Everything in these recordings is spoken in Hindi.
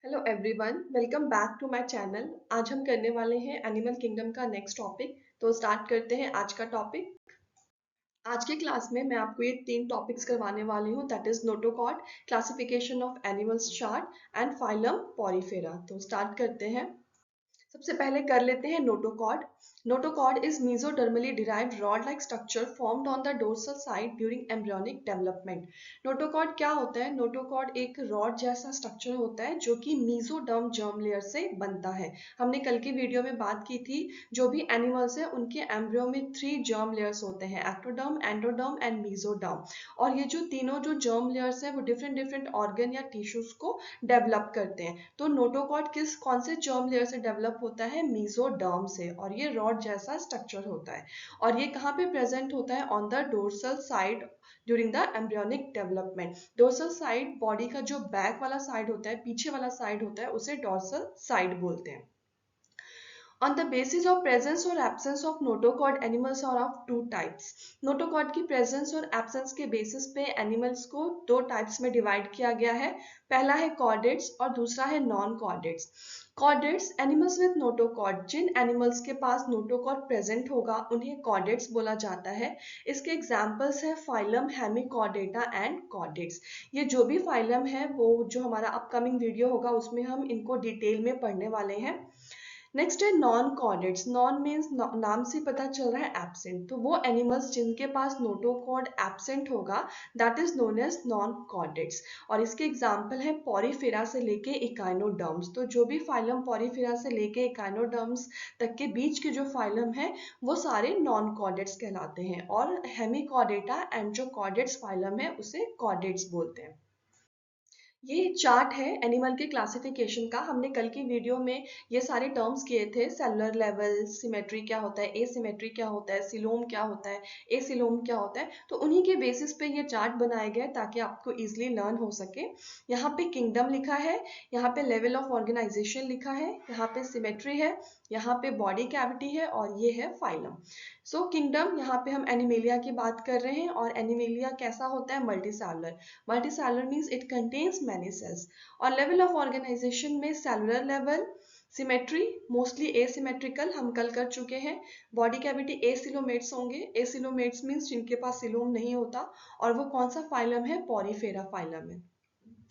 Hello everyone, welcome back to my channel. आज हम करने वाले हैं एनिमल किंगडम का नेक्स्ट टॉपिक। तो स्टार्ट करते हैं आज का टॉपिक। आज के क्लास में मैं आपको ये 3 टॉपिक्स करवाने वाली हूँ, that is notochord, classification of animals chart and phylum Porifera. तो स्टार्ट करते हैं। सबसे पहले कर लेते हैं notochord. Notochord is मेसोडर्मली derived rod like structure formed on the dorsal side during embryonic development. Notochord क्या होता है? नोटोकॉर्ड एक रॉड जैसा स्ट्रक्चर होता है जो कि मेसोडर्म जर्म लेयर से बनता है। हमने कल की वीडियो में बात की थी, जो भी एनिमल्स है उनके एम्ब्रियो में 3 जर्म लेयर्स होते हैं, एक्टोडर्म, एंडोडर्म एंड मेसोडर्म। और ये जो तीनों जो जर्म लेयर्स है वो डिफरेंट डिफरेंट ऑर्गन या टिश्यूज को डेवलप करते हैं। तो नोटोकॉर्ड कौन से जर्म लेयर से डेवलप होता है? मेसोडर्म से। और ये रॉड जैसा स्ट्रक्चर होता है और ये कहाँ पे प्रेजेंट होता है? On the dorsal side during the embryonic development. Dorsal side body का जो बैक वाला साइड होता है, पीछे वाला साइड होता है, उसे डोर्सल साइड बोलते हैं। On the basis of presence or absence of notochord, animals are of 2 types. Notochord की प्रेजेंस और एब्सेंस के बेसिस पे एनिमल्स को 2 टाइप्स में डिवाइड किया गया है। पहला है कॉर्डेट्स और दूसरा है non chordates. Chordates animals with notochord, जिन एनिमल्स के पास नोटोकॉर्ड प्रेजेंट होगा उन्हें कॉर्डेट्स बोला जाता है। इसके एग्जाम्पल्स है फाइलम, हेमिकॉर्डेटा एंड कॉर्डेट्स। ये जो भी फाइलम है वो जो हमारा अपकमिंग वीडियो होगा उसमें हम इनको डिटेल में पढ़ने वाले हैं। नेक्स्ट है नॉन कॉर्डेट्स। नॉन मीन्स नाम से पता चल रहा है एब्सेंट, तो वो एनिमल्स जिनके पास नोटोकॉर्ड एब्सेंट होगा that is known as non chordates. और इसके एग्जाम्पल है पॉरीफेरा से लेके इकाइनोडर्म्स। तो जो भी फाइलम पॉरीफेरा से लेके इकाइनोडर्म्स तक के बीच के जो फाइलम है वो सारे नॉन कॉर्डेट्स कहलाते हैं। और हेमिकॉर्डेटा एंड जो कॉर्डेट्स फाइलम है उसे कॉर्डेट्स बोलते हैं। ये चार्ट है एनिमल के क्लासिफिकेशन का। हमने कल की वीडियो में ये सारे टर्म्स किए थे, सेलुलर लेवल, सिमेट्री क्या होता है, एसिमेट्री क्या होता है, सिलोम क्या होता है, एसिलोम क्या होता है। तो उन्हीं के बेसिस पे ये चार्ट बनाए गए ताकि आपको इजीली लर्न हो सके। यहाँ पे किंगडम लिखा है, यहाँ पे लेवल ऑफ ऑर्गेनाइजेशन लिखा है, यहाँ पे सिमेट्री है, यहाँ पे बॉडी कैविटी है और ये है फाइलम। सो किंगडम, यहाँ पे हम एनिमेलिया की बात कर रहे हैं और एनिमेलिया कैसा होता है? Multicellular. Multicellular means it contains many cells. और लेवल ऑफ ऑर्गेनाइजेशन में cellular level, symmetry mostly asymmetrical, हम कल कर चुके हैं। बॉडी कैविटी एसिलोमेट्स होंगे। एसिलोमेट्स मीन्स जिनके पास सिलोम नहीं होता। और वो कौन सा फाइलम है? पॉरीफेरा फाइलम है।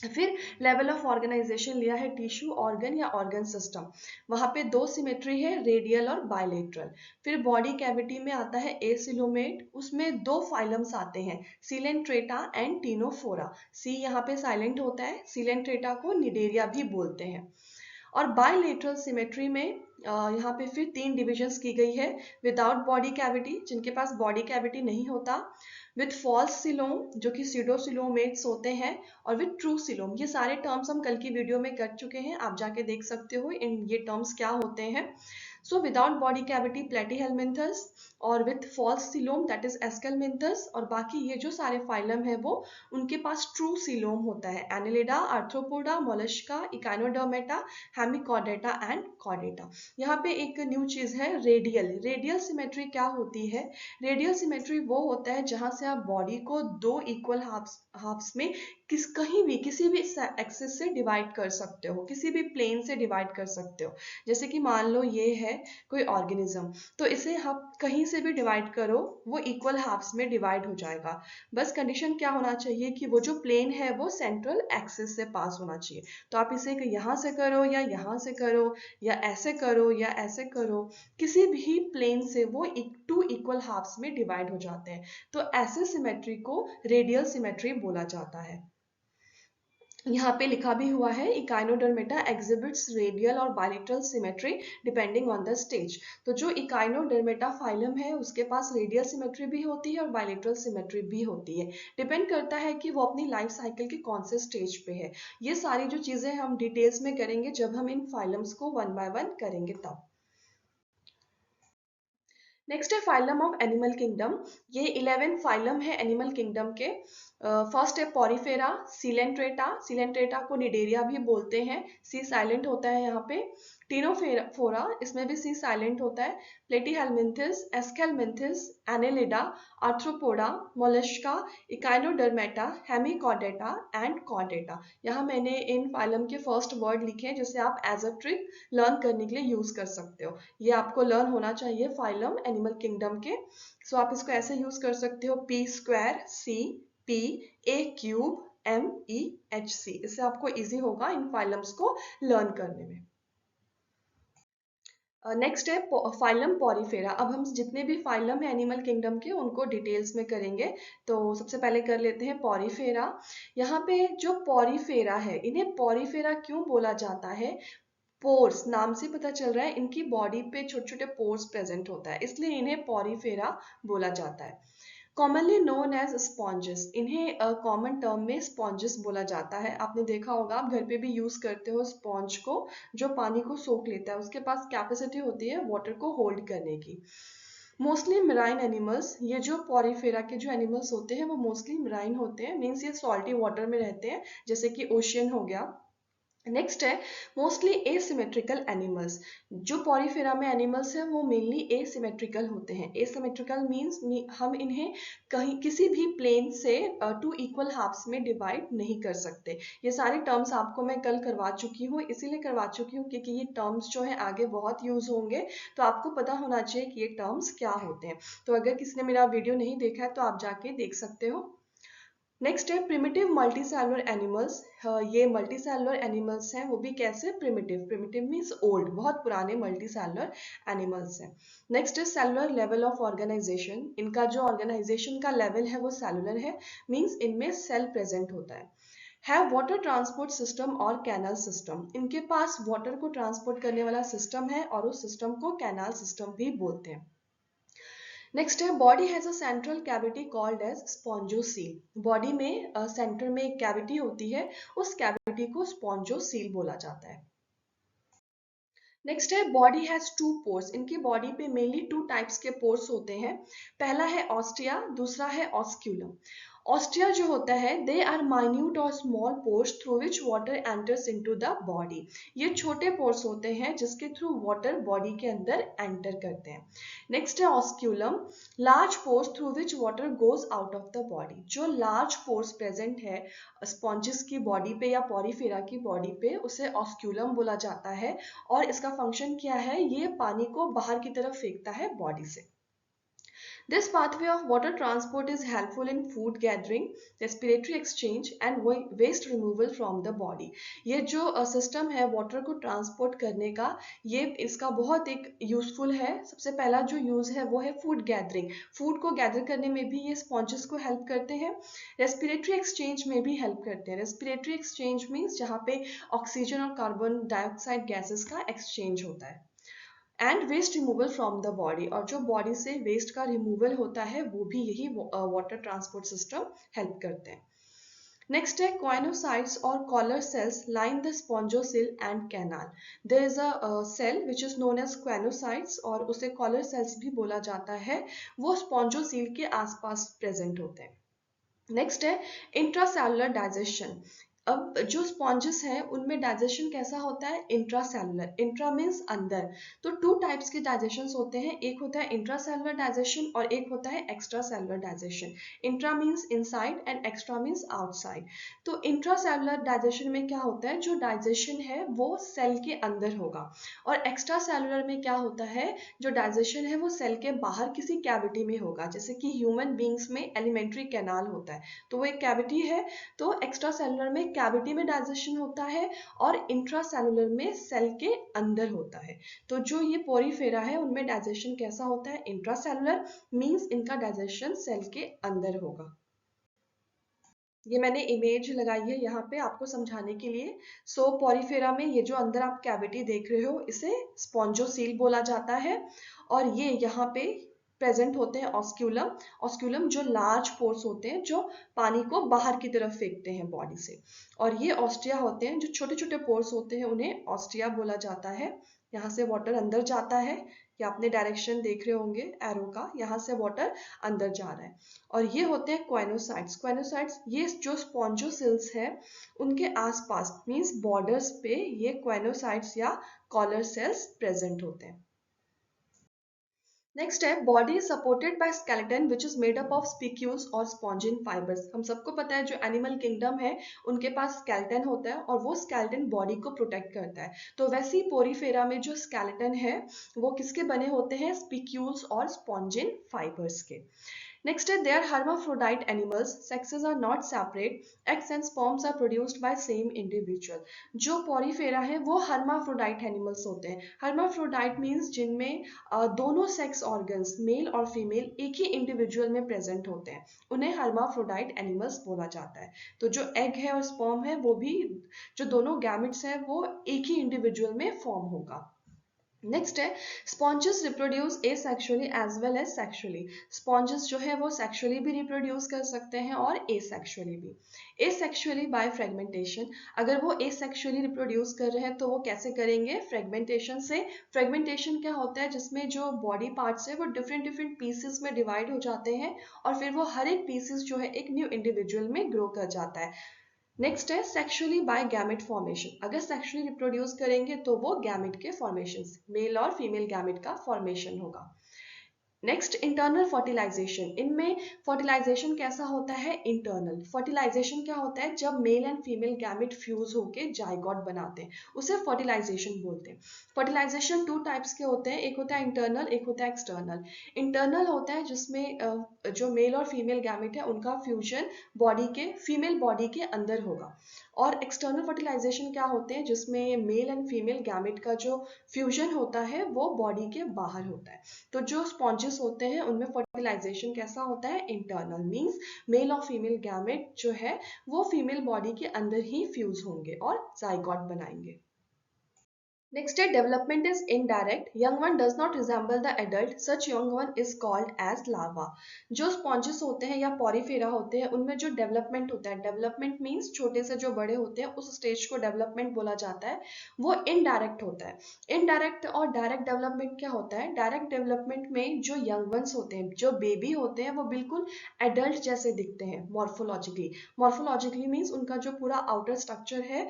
फिर लेवल ऑफ ऑर्गेनाइजेशन लिया है टिश्यू, ऑर्गन या ऑर्गन सिस्टम। वहां पे 2 सिमेट्री है, रेडियल और बायलेटरल। फिर बॉडी कैविटी में आता है एसिलोमेट, उसमें 2 फाइलम्स आते हैं, सिलेंट्रेटा एंड टीनोफोरा। सी यहाँ पे साइलेंट होता है, सिलेंट्रेटा को निडेरिया भी बोलते हैं। और बायलेटरल सिमेट्री में यहाँ पे फिर 3 डिविजन्स की गई है। विदाउट बॉडी कैविटी, जिनके पास बॉडी कैविटी नहीं होता, विथ फॉल्स सिलोम जो कि सीडोसिलोमेट्स होते हैं, और विथ ट्रू सिलोम। ये सारे टर्म्स हम कल की वीडियो में कर चुके हैं, आप जाके देख सकते हो इन ये टर्म्स क्या होते हैं। So without body cavity platyhelminthes, और with false coelom that is aschelminthes. और बाकी ये जो सारे फाइलम है वो उनके पास ट्रू सिलोम होता है, Annelida, arthropoda, mollusca, echinodermata, hemichordata and chordata. यहाँ पे एक न्यू चीज है, रेडियल। रेडियल सिमेट्री क्या होती है? रेडियल सिमेट्री वो होता है जहां से आप बॉडी को 2 इक्वल हाफ्स में कहीं भी किसी भी एक्सिस से डिवाइड कर सकते हो, किसी भी प्लेन से डिवाइड कर सकते हो। जैसे कि मान लो ये है कोई ऑर्गेनिज्म, तो इसे आप कहीं से भी डिवाइड करो वो इक्वल हाफ्स में डिवाइड हो जाएगा। बस कंडीशन क्या होना चाहिए कि वो जो प्लेन है वो सेंट्रल एक्सिस से पास होना चाहिए। तो आप इसे यहाँ से करो या यहाँ से करो या ऐसे करो या ऐसे करो, किसी भी प्लेन से वो 2 इक्वल हाफ्स में डिवाइड हो जाते हैं। तो ऐसे सिमेट्री को रेडियल सिमेट्री बोला जाता है। यहाँ पे लिखा भी हुआ है, इकाइनोडर्मेटा एग्जिबिट्स रेडियल और bilateral symmetry depending on the stage. तो जो इकाइनोडर्मेटा फाइलम है उसके पास रेडियल सिमेट्री भी होती है और बायलेटरल सिमेट्री भी होती है। डिपेंड करता है कि वो अपनी लाइफ साइकिल के कौन से स्टेज पे है। ये सारी जो चीजें हम डिटेल्स में करेंगे जब हम इन फाइलम्स को 1 बाय 1 करेंगे तब। नेक्स्ट है फाइलम ऑफ एनिमल किंगडम। ये 11 फाइलम है एनिमल किंगडम के। फर्स्ट है पॉरीफेरा, सिलेंट्रेटा। सिलेंट्रेटा को निडेरिया भी बोलते हैं, सी साइलेंट होता है यहाँ पे। टीनोफोरा, इसमें भी सी साइलेंट होता है। Platyhelminthes, aschelminthes, annelida, arthropoda, mollusca, echinodermata, hemichordata and chordata. यहाँ मैंने इन फाइलम के फर्स्ट वर्ड लिखे हैं जिसे आप एज अ ट्रिक लर्न करने के लिए यूज कर सकते हो। ये आपको लर्न होना चाहिए फाइलम एनिमल किंगडम के। सो आप इसको ऐसे यूज कर सकते हो, P square C P A cube MEHC। इससे आपको इजी होगा इन फाइलम्स को लर्न करने में। नेक्स्ट है फाइलम पॉरीफेरा। अब हम जितने भी फाइलम है एनिमल किंगडम के उनको डिटेल्स में करेंगे। तो सबसे पहले कर लेते हैं पॉरीफेरा। यहाँ पे जो पॉरीफेरा है, इन्हें पॉरीफेरा क्यों बोला जाता है? पोर्स, नाम से पता चल रहा है इनकी बॉडी पे छोटे छोटे पोर्स प्रेजेंट होता है, इसलिए इन्हें पॉरीफेरा बोला जाता है। कॉमनली नोन एज स्पॉन्जेस, इन्हें कॉमन टर्म में स्पॉन्जेस बोला जाता है। आपने देखा होगा, आप घर पे भी यूज करते हो स्पॉन्ज को, जो पानी को सोख लेता है, उसके पास कैपेसिटी होती है वाटर को होल्ड करने की। मोस्टली मराइन एनिमल्स, ये जो पॉरीफेरा के जो एनिमल्स होते हैं वो मोस्टली मराइन होते हैं, मीन्स ये सॉल्टी वाटर में रहते हैं, जैसे कि ओशियन हो गया। नेक्स्ट है मोस्टली एसिमेट्रिकल एनिमल्स। जो पॉरीफेरा में एनिमल्स हैं वो मेनली एसिमेट्रिकल होते हैं। एसिमेट्रिकल मीन्स हम इन्हें कहीं किसी भी प्लेन से टू इक्वल हाफ्स में डिवाइड नहीं कर सकते। ये सारे टर्म्स आपको मैं कल करवा चुकी हूँ, इसीलिए करवा चुकी हूँ क्योंकि ये टर्म्स जो है आगे बहुत यूज होंगे, तो आपको पता होना चाहिए कि ये टर्म्स क्या होते हैं। तो अगर किसी ने मेरा वीडियो नहीं देखा है तो आप जाके देख सकते हो। नेक्स्ट है प्रिमिटिव मल्टीसेलुलर एनिमल्स। ये मल्टीसेलुलर एनिमल्स हैं, वो भी कैसे? प्रिमिटिव, प्रिमिटिव मीन्स ओल्ड, बहुत पुराने मल्टीसेलुलर एनिमल्स हैं। नेक्स्ट है सेलुलर लेवल ऑफ ऑर्गेनाइजेशन। इनका जो ऑर्गेनाइजेशन का लेवल है वो सेलुलर है, मीन्स इनमें सेल प्रेजेंट होता है। हैव वाटर ट्रांसपोर्ट सिस्टम और कैनाल सिस्टम, इनके पास वाटर को ट्रांसपोर्ट करने वाला सिस्टम है और उस सिस्टम को कैनाल सिस्टम भी बोलते हैं। नेक्स्ट है body has a central cavity called as spongocoel. Body में सेंटर में एक कैविटी होती है, उस कैविटी को स्पॉन्जोसील बोला जाता है। नेक्स्ट है बॉडी हैज टू पोर्स। इनकी बॉडी पे मेनली टू टाइप्स के पोर्स होते हैं। पहला है ऑस्टिया, दूसरा है ऑस्क्यूलम। ऑस्टिया जो होता है, दे आर माइन्यूट और small pores through which water enters into the body. ये छोटे पोर्स होते हैं जिसके थ्रू वाटर बॉडी के अंदर एंटर करते हैं। नेक्स्ट है osculum, large pores through which water goes out of the body. जो लार्ज पोर्स प्रेजेंट है स्पॉन्जेस की बॉडी पे या पॉरीफेरा की बॉडी पे, उसे ऑस्क्यूलम बोला जाता है। और इसका फंक्शन क्या है? ये पानी को बाहर की तरफ फेंकता है बॉडी से। This pathway of water transport is helpful in food gathering, respiratory exchange and waste removal from the body. ये जो सिस्टम है वाटर को ट्रांसपोर्ट करने का, ये इसका बहुत एक यूजफुल है। सबसे पहला जो यूज है वो है फूड गैदरिंग। फूड को गैदर करने में भी ये स्पॉन्जेस को हेल्प करते हैं। रेस्पिरेटरी एक्सचेंज में भी हेल्प करते हैं। रेस्पिरेटरी एक्सचेंज मीन्स जहाँ पे ऑक्सीजन और कार्बन डाइऑक्साइड गैसेस का एक्सचेंज होता है। And waste removal from the body, और जो बॉडी से वेस्ट का रिमूवल होता है वो भी यही वाटर ट्रांसपोर्ट सिस्टम हेल्प करते हैं। नेक्स्ट है क्वाइनोसाइट्स और collar cells line the spongocoel and canal. There is a cell which is known as choanocytes और उसे कॉलर सेल्स भी बोला जाता है। वो स्पॉन्जोसिल के आसपास प्रेजेंट होते हैं। नेक्स्ट है इंट्रासेलुलर डाइजेशन। अब जो स्पॉन्जेस हैं उनमें डाइजेशन कैसा होता है? इंट्रासेलुलर। इंट्रा मीन्स अंदर। तो टू टाइप्स के डाइजेशन होते हैं, एक होता है इंट्रासेलुलर डाइजेशन और एक होता है extra cellular digestion. Intra means inside and extra means outside. तो इंट्रासेलुलर डाइजेशन में क्या होता है? जो डाइजेशन है वो सेल के अंदर होगा। और एक्स्ट्रा सेलुलर में क्या होता है? जो डाइजेशन है वो सेल के बाहर किसी कैविटी में होगा, जैसे कि ह्यूमन बींग्स में एलिमेंट्री कैनाल होता है, तो वो एक कैविटी है। तो एक्स्ट्रा सेलुलर में कैविटी में डाइजेशन होता है और इंट्रासेलुलर में सेल के अंदर होता है। तो जो ये पॉरीफेरा है उनमें डाइजेशन कैसा होता है? इंट्रासेलुलर, मींस इनका डाइजेशन सेल के अंदर होगा। ये मैंने इमेज लगाई है यहाँ पे आपको समझाने के लिए। सो पॉरीफेरा में ये जो अंदर आप कैविटी देख रहे हो इसे स्पॉन्जोसील बोला जाता है और ये यहाँ पे प्रेजेंट होते हैं ऑस्क्यूलम। ऑस्क्यूलम जो लार्ज पोर्स होते हैं जो पानी को बाहर की तरफ फेंकते हैं बॉडी से, और ये ऑस्टिया होते हैं जो छोटे छोटे पोर्स होते हैं, उन्हें ऑस्टिया बोला जाता है। यहाँ से वाटर अंदर जाता है, या आपने डायरेक्शन देख रहे होंगे एरो का, यहाँ से वाटर अंदर जा रहा है। और ये होते हैं क्वेनोसाइट्स। क्वेनोसाइट्स ये जो स्पॉन्जोसिल्स है उनके आसपास मींस बॉर्डर्स पे ये क्वेनोसाइट्स या कॉलर सेल्स प्रेजेंट होते हैं। नेक्स्ट है body supported by skeleton which is made up of spicules और स्पॉन्जिन फाइबर्स। हम सबको पता है जो एनिमल किंगडम है उनके पास स्केलेटन होता है और वो स्केलेटन बॉडी को प्रोटेक्ट करता है। तो वैसे ही पोरीफेरा में जो स्केलेटन है वो किसके बने होते हैं, स्पिक्यूल्स और स्पॉन्जिन फाइबर्स के। Next, they are hermaphrodite animals. Sexes are not separate. Eggs and sperms are produced by same individual. जो पोरीफेरा है वो hermaphrodite animals होते हैं। hermaphrodite means जिनमें दोनों सेक्स ऑर्गन्स मेल और फीमेल एक ही इंडिविजुअल में प्रेजेंट होते हैं, उन्हें hermaphrodite animals बोला जाता है। तो जो एग है और स्पर्म है वो भी, जो दोनों गैमेट्स हैं वो एक ही इंडिविजुअल में फॉर्म होगा। नेक्स्ट है sponges reproduce asexually as well as sexually. Sponges जो है वो सेक्सुअली भी रिप्रोड्यूस कर सकते हैं और एसेक्सुअली भी। एसेक्सुअली बाय फ्रेगमेंटेशन, अगर वो एसेक्सुअली रिप्रोड्यूस कर रहे हैं तो वो कैसे करेंगे, फ्रेगमेंटेशन से। फ्रेगमेंटेशन क्या होता है, जिसमें जो बॉडी पार्ट्स है वो डिफरेंट डिफरेंट पीसेस में डिवाइड हो जाते हैं और फिर वो हर एक पीसेस जो है एक न्यू इंडिविजुअल में ग्रो कर जाता है। नेक्स्ट है सेक्सुअली बाय गैमेट फॉर्मेशन, अगर सेक्सुअली रिप्रोड्यूस करेंगे तो वो गैमेट के फॉर्मेशन, मेल और फीमेल गैमेट का फॉर्मेशन होगा। नेक्स्ट इंटरनल फर्टिलाइजेशन, इनमें फर्टिलाइजेशन कैसा होता है, इंटरनल। फर्टिलाइजेशन क्या होता है, जब male and female gamete fuse होके जाइगोट बनाते हैं उसे फर्टिलाइजेशन बोलते हैं। फर्टिलाइजेशन टू टाइप्स के होते हैं, एक होता है इंटरनल, एक होता है एक्सटर्नल। इंटरनल होता है जिसमें जो मेल और फीमेल गैमेट है उनका फ्यूजन बॉडी के फीमेल बॉडी के अंदर होगा। और एक्सटर्नल फर्टिलाइजेशन क्या होते हैं, जिसमें मेल एंड फीमेल गैमेट का जो फ्यूजन होता है वो बॉडी के बाहर होता है। तो जो स्पॉन्जेस होते हैं उनमें फर्टिलाइजेशन कैसा होता है, इंटरनल, मींस मेल और फीमेल गैमेट जो है वो फीमेल बॉडी के अंदर ही फ्यूज होंगे और जाइगोट बनाएंगे। Next है development is indirect. Young one does not resemble the adult. Such young one is called as larva. जो sponges होते हैं या पोरीफेरा होते हैं उनमें जो डेवलपमेंट होता है, डेवलपमेंट मीन्स छोटे से जो बड़े होते हैं उस स्टेज को डेवलपमेंट बोला जाता है, वो इनडायरेक्ट होता है। इनडायरेक्ट और डायरेक्ट डेवलपमेंट क्या होता है, डायरेक्ट डेवलपमेंट में जो यंग वंस होते हैं, जो बेबी होते हैं वो बिल्कुल एडल्ट जैसे दिखते हैं मॉर्फोलॉजिकली। मॉर्फोलॉजिकली मीन्स उनका जो पूरा आउटर स्ट्रक्चर है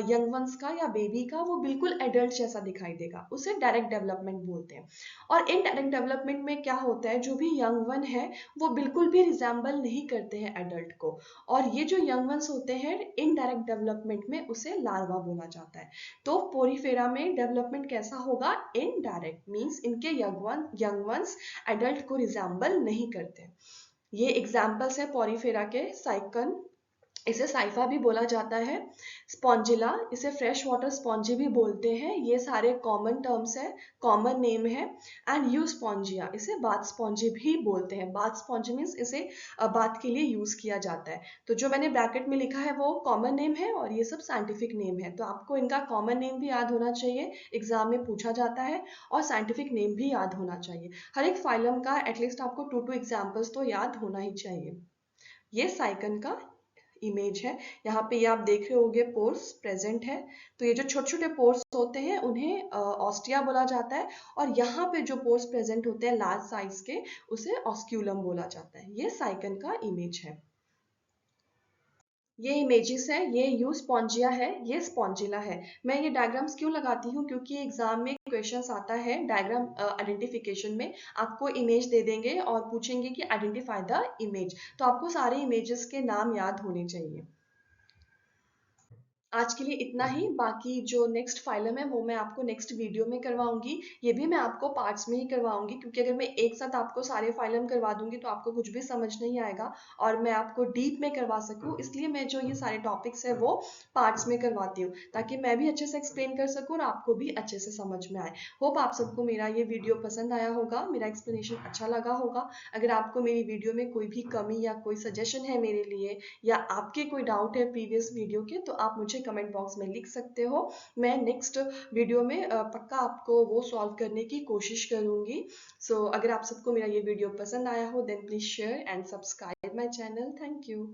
यंग वंस का या बेबी का वो बिल्कुल एडल्ट जैसा दिखाई देगा, उसे डायरेक्ट डेवलपमेंट बोलते हैं। और इनडायरेक्ट डेवलपमेंट में क्या होता है, जो भी यंग वन है वो बिल्कुल भी रिजेंबल नहीं करते हैं एडल्ट को, और ये जो यंग वंस होते हैं इनडायरेक्ट डेवलपमेंट में उसे लार्वा बोला जाता है। तो पोरीफेरा में डेवलपमेंट कैसा होगा, इनडायरेक्ट, मींस इनके यंग वंस एडल्ट को रिजेंबल नहीं करते। ये एग्जाम्पल्स है पोरीफेरा के, साइकन, इसे साइफा भी बोला जाता है, स्पॉन्जिला, इसे फ्रेश वाटर स्पॉन्जी भी बोलते हैं, ये सारे कॉमन टर्म्स है, कॉमन नेम है। एंड यू स्पॉन्जिया, इसे बाथ स्पॉन्जी भी बोलते हैं। बाथ स्पॉन्जी मीन्स इसे बाथ के लिए यूज किया जाता है। तो जो मैंने ब्रैकेट में लिखा है वो कॉमन नेम है और ये सब साइंटिफिक नेम है, तो आपको इनका कॉमन नेम भी याद होना चाहिए, एग्जाम में पूछा जाता है, और साइंटिफिक नेम भी याद होना चाहिए। हर एक फाइलम का एटलीस्ट आपको 2 एग्जाम्पल्स तो याद होना ही चाहिए। ये साइकन का इमेज है, यहाँ पे ये आप देख रहे होंगे पोर्स प्रेजेंट है। तो ये जो छोटे छोटे पोर्स होते हैं उन्हें ऑस्टिया बोला जाता है, और यहाँ पे जो पोर्स प्रेजेंट होते हैं लार्ज साइज के उसे ऑस्क्यूलम बोला जाता है। ये साइकन का इमेज है। ये इमेजेस है, ये यू स्पॉन्जिया है, ये स्पॉन्जिला है। मैं ये डायग्राम्स क्यों लगाती हूँ, क्योंकि एग्जाम में क्वेश्चंस आता है डायग्राम आइडेंटिफिकेशन में, आपको इमेज दे देंगे और पूछेंगे कि आइडेंटिफाई द इमेज, तो आपको सारे इमेजेस के नाम याद होने चाहिए। आज के लिए इतना ही, बाकी जो नेक्स्ट फाइलम है वो मैं आपको नेक्स्ट वीडियो में करवाऊंगी। ये भी मैं आपको पार्ट्स में ही करवाऊंगी, क्योंकि अगर मैं एक साथ आपको सारे फाइलम करवा दूंगी तो आपको कुछ भी समझ नहीं आएगा, और मैं आपको डीप में करवा सकूं, इसलिए मैं जो ये सारे टॉपिक्स है वो पार्ट्स में करवाती हूँ, ताकि मैं भी अच्छे से एक्सप्लेन कर सकूँ और आपको भी अच्छे से समझ में आए। होप आप सबको मेरा ये वीडियो पसंद आया होगा, मेरा एक्सप्लेनेशन अच्छा लगा होगा। अगर आपको मेरी वीडियो में कोई भी कमी या कोई सजेशन है मेरे लिए, या आपके कोई डाउट है प्रीवियस वीडियो के, तो आप मुझे कमेंट बॉक्स में लिख सकते हो। मैं नेक्स्ट वीडियो में पक्का आपको वो सॉल्व करने की कोशिश करूंगी। सो अगर आप सबको मेरा ये वीडियो पसंद आया हो then please share and subscribe my channel. Thank you.